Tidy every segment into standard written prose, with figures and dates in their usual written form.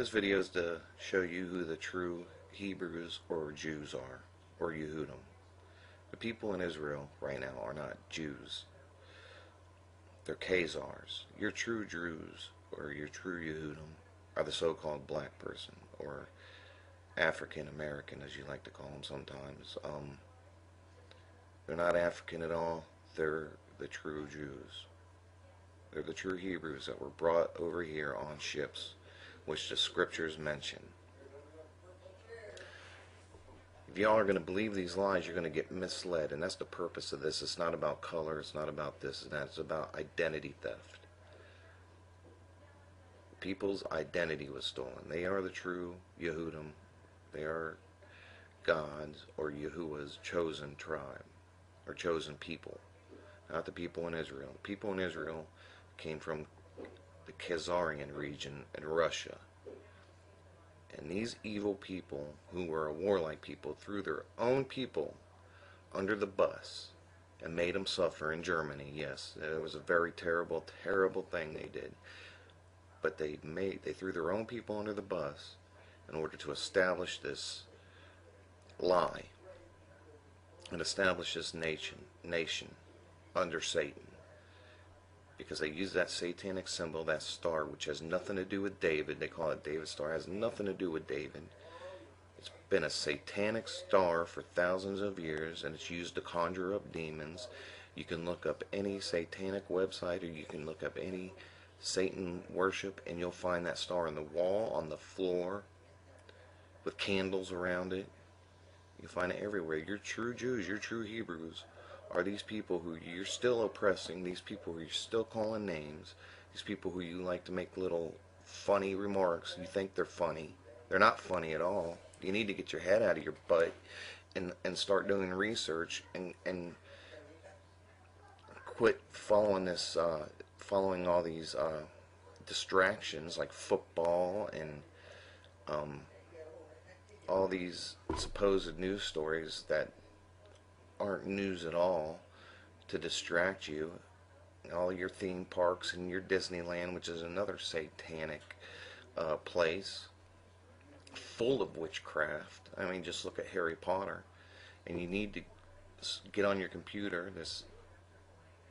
This video is to show you who the true Hebrews or Jews are, or Yehudim. The people in Israel right now are not Jews. They're Khazars. Your true Jews or your true Yehudim are the so-called black person, or African American as you like to call them sometimes. They're not African at all. They're the true Jews. They're the true Hebrews that were brought over here on ships, which the scriptures mention. If y'all are going to believe these lies, you're going to get misled, and that's the purpose of this. It's not about color, it's not about this and that, it's about identity theft. People's identity was stolen. They are the true Yehudim. They are God's or Yahuwah's chosen tribe, or chosen people, not the people in Israel. The people in Israel came from the Khazarian region in Russia. And these evil people, who were a warlike people, threw their own people under the bus and made them suffer in Germany. Yes, it was a very terrible, terrible thing they did. But they threw their own people under the bus in order to establish this lie and establish this nation under Satan. Because they use that satanic symbol, that star, which has nothing to do with David. They call it David's star. It has nothing to do with David. It's been a satanic star for thousands of years, and it's used to conjure up demons. You can look up any satanic website, or you can look up any Satan worship, and you'll find that star on the wall, on the floor, with candles around it. You'll find it everywhere. Your true Jews, your true Hebrews, are these people who you're still oppressing, these people who you're still calling names, these people who you like to make little funny remarks. You think they're funny. They're not funny at all. You need to get your head out of your butt and start doing research and quit following this, following all these distractions like football and all these supposed news stories that aren't news at all, to distract you. All your theme parks and your Disneyland, which is another satanic place full of witchcraft. I mean, just look at Harry Potter. And you need to get on your computer, this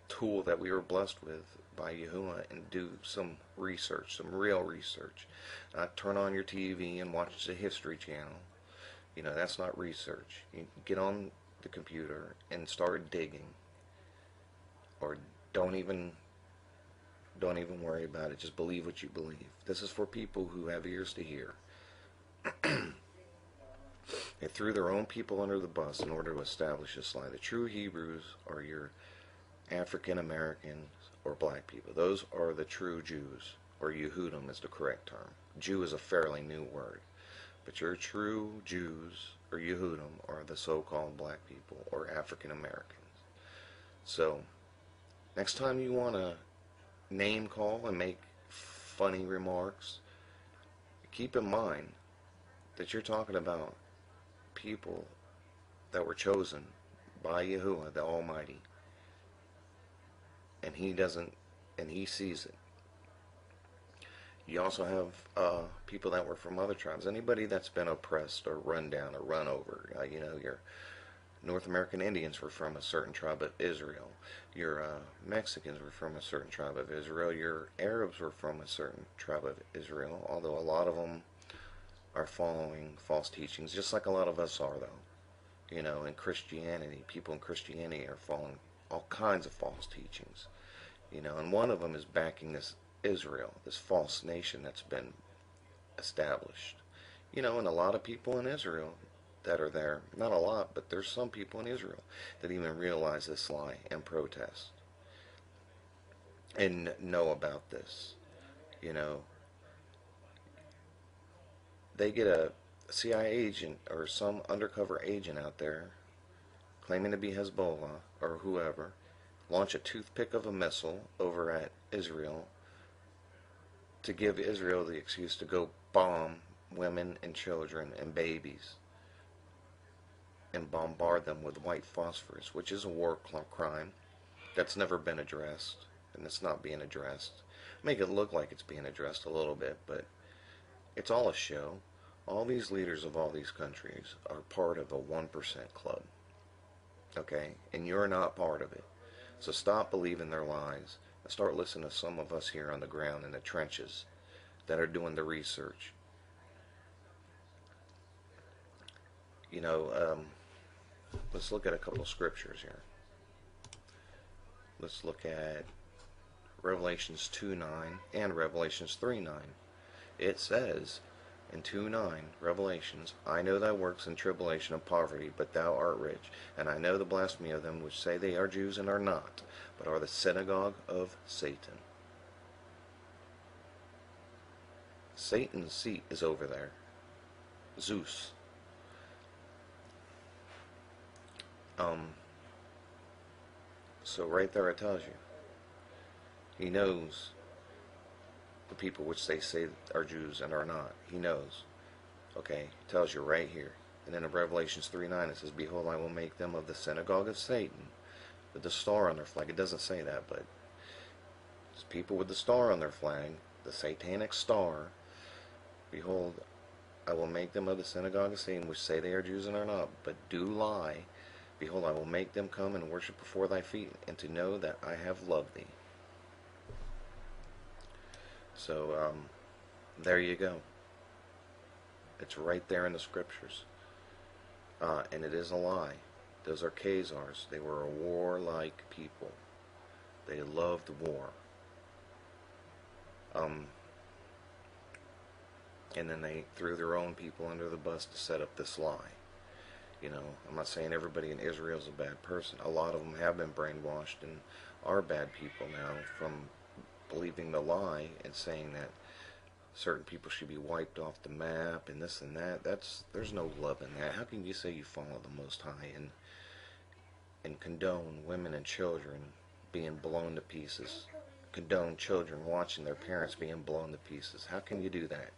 tool that we were blessed with by Yahuwah, and do some research, some real research. Not turn on your TV and watch the History Channel. You know, that's not research. You get on the computer and start digging, or don't even worry about it. Just believe what you believe. This is for people who have ears to hear. They threw their own people under the bus in order to establish this lie. The true Hebrews are your African Americans or black people. Those are the true Jews, or Yehudim is the correct term. Jew is a fairly new word. But your true Jews or Yehudim are the so-called black people or African Americans. So, next time you want to name call and make funny remarks, keep in mind that you're talking about people that were chosen by Yahuwah, the Almighty. And He sees it. You also have people that were from other tribes. Anybody that's been oppressed or run down or run over. You know, your North American Indians were from a certain tribe of Israel. Your Mexicans were from a certain tribe of Israel. Your Arabs were from a certain tribe of Israel. Although a lot of them are following false teachings, just like a lot of us are, though. You know, in Christianity, people in Christianity are following all kinds of false teachings. You know, and one of them is backing this Israel, this false nation that's been established. You know, and a lot of people in Israel that are there, not a lot, but there's some people in Israel that even realize this lie and protest and know about this. You know, they get a CIA agent or some undercover agent out there claiming to be Hezbollah or whoever, launch a toothpick of a missile over at Israel to give Israel the excuse to go bomb women and children and babies and bombard them with white phosphorus, which is a war crime that's never been addressed, and it's not being addressed. Make it look like it's being addressed a little bit, but It's all a show. All these leaders of all these countries are part of a 1% club. Okay? And you're not part of it. So stop believing their lies and start listening to some of us here on the ground in the trenches that are doing the research. You know, let's look at a couple of scriptures here. Let's look at Revelations 2:9 and Revelations 3:9. It says in 2:9, Revelations, I know thy works and tribulation and poverty, but thou art rich. And I know the blasphemy of them which say they are Jews and are not, but are the synagogue of Satan. Satan's seat is over there. Zeus. So right there it tells you. He knows the people which they say are Jews and are not. He knows. Okay, it tells you right here. And then in Revelations 3:9 it says, Behold, I will make them of the synagogue of Satan, with the star on their flag. It doesn't say that, but it's people with the star on their flag, the satanic star. Behold, I will make them of the synagogue of Satan, which say they are Jews and are not, but do lie. Behold, I will make them come and worship before thy feet, and to know that I have loved thee. So, there you go. It's right there in the scriptures. And it is a lie. Those are Khazars. They were a warlike people. They loved war. And then they threw their own people under the bus to set up this lie. You know, I'm not saying everybody in Israel is a bad person. A lot of them have been brainwashed and are bad people now from believing the lie and saying that certain people should be wiped off the map and this and that. There's no love in that. How can you say you follow the Most High and condone women and children being blown to pieces? Condone children watching their parents being blown to pieces? How can you do that?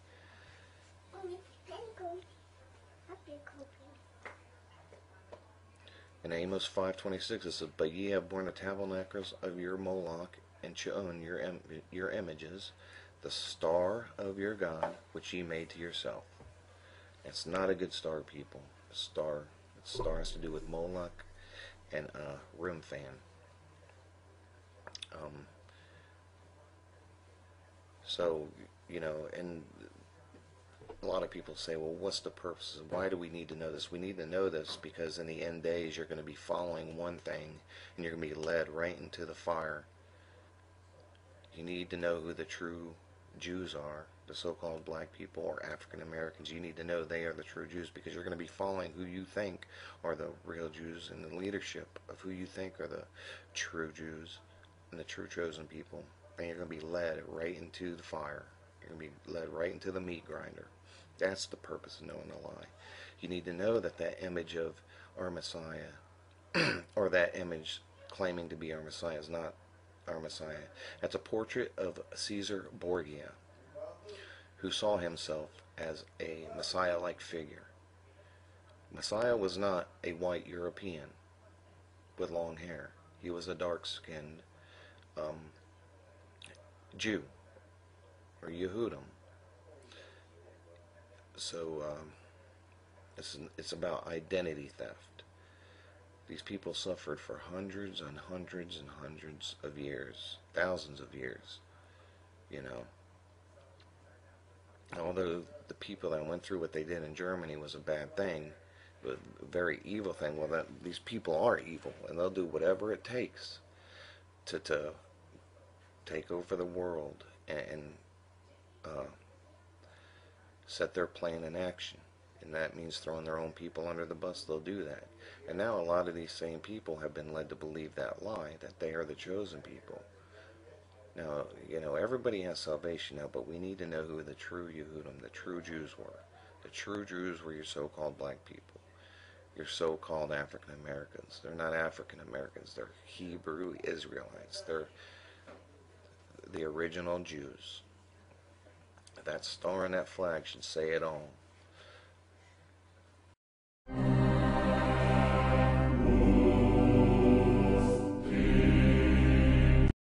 In Amos 5:26 it says, But ye have borne the tabernacles of your Moloch, and shown your images, the star of your God, which ye made to yourself. It's not a good star, people. The star has to do with Moloch and Remphan. So, you know, and a lot of people say, well, what's the purpose? Why do we need to know this? We need to know this because in the end days you're going to be following one thing and you're going to be led right into the fire. You need to know who the true Jews are, the so-called black people or African Americans. You need to know they are the true Jews because you're going to be following who you think are the real Jews and the leadership of who you think are the true Jews and the true chosen people. And you're going to be led right into the fire. You're going to be led right into the meat grinder. That's the purpose of knowing the lie. You need to know that that image of our Messiah, or that image claiming to be our Messiah, is not our Messiah. That's a portrait of Caesar Borgia, who saw himself as a Messiah-like figure. Messiah was not a white European with long hair. He was a dark-skinned Jew, or Yehudim. So it's about identity theft. These people suffered for hundreds and hundreds and hundreds of years, thousands of years, you know. Although the people that went through what they did in Germany was a bad thing, a very evil thing, well, these people are evil, and they'll do whatever it takes to take over the world and set their plan in action. And that means throwing their own people under the bus. They'll do that. And now a lot of these same people have been led to believe that lie, that they are the chosen people. Now, you know, everybody has salvation now, but we need to know who the true Yehudim, the true Jews were. The true Jews were your so-called black people, your so-called African Americans. They're not African Americans. They're Hebrew Israelites. They're the original Jews. That star on that flag should say it all.